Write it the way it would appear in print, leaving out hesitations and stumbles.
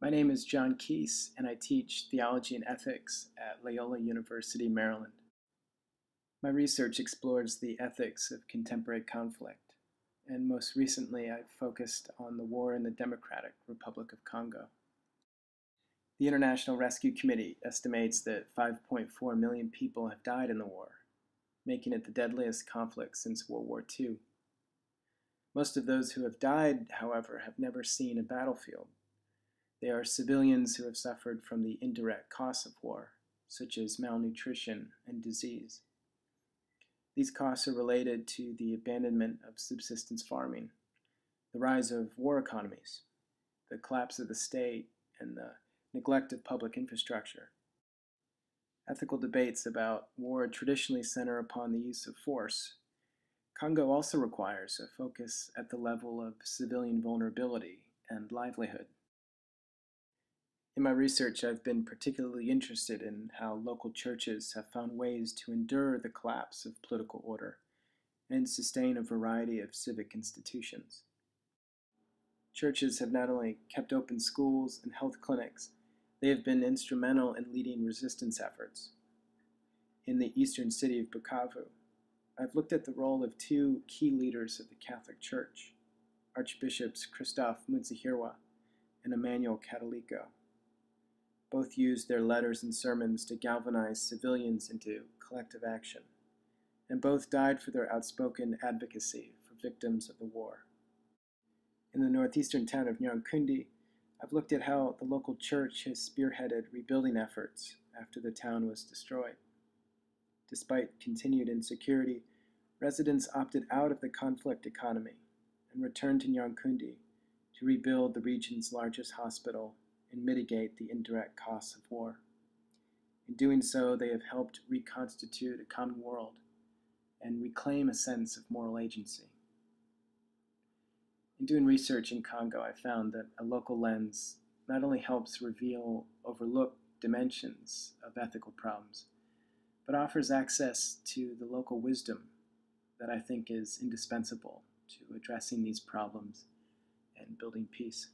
My name is John Kiess, and I teach Theology and Ethics at Loyola University, Maryland. My research explores the ethics of contemporary conflict, and most recently I've focused on the war in the Democratic Republic of Congo. The International Rescue Committee estimates that 5.4 million people have died in the war, making it the deadliest conflict since World War II. Most of those who have died, however, have never seen a battlefield. They are civilians who have suffered from the indirect costs of war, such as malnutrition and disease. These costs are related to the abandonment of subsistence farming, the rise of war economies, the collapse of the state, and the neglect of public infrastructure. Ethical debates about war traditionally center upon the use of force. Congo also requires a focus at the level of civilian vulnerability and livelihood. In my research, I've been particularly interested in how local churches have found ways to endure the collapse of political order and sustain a variety of civic institutions. Churches have not only kept open schools and health clinics, they have been instrumental in leading resistance efforts. In the eastern city of Bukavu, I've looked at the role of two key leaders of the Catholic Church, Archbishops Christophe Mutsihirwa and Emmanuel Catolico. Both used their letters and sermons to galvanize civilians into collective action, and both died for their outspoken advocacy for victims of the war. In the northeastern town of Nyankundi, I've looked at how the local church has spearheaded rebuilding efforts after the town was destroyed. Despite continued insecurity, residents opted out of the conflict economy and returned to Nyankundi to rebuild the region's largest hospital and mitigate the indirect costs of war. In doing so, they have helped reconstitute a common world and reclaim a sense of moral agency. In doing research in Congo, I found that a local lens not only helps reveal overlooked dimensions of ethical problems, but offers access to the local wisdom that I think is indispensable to addressing these problems and building peace.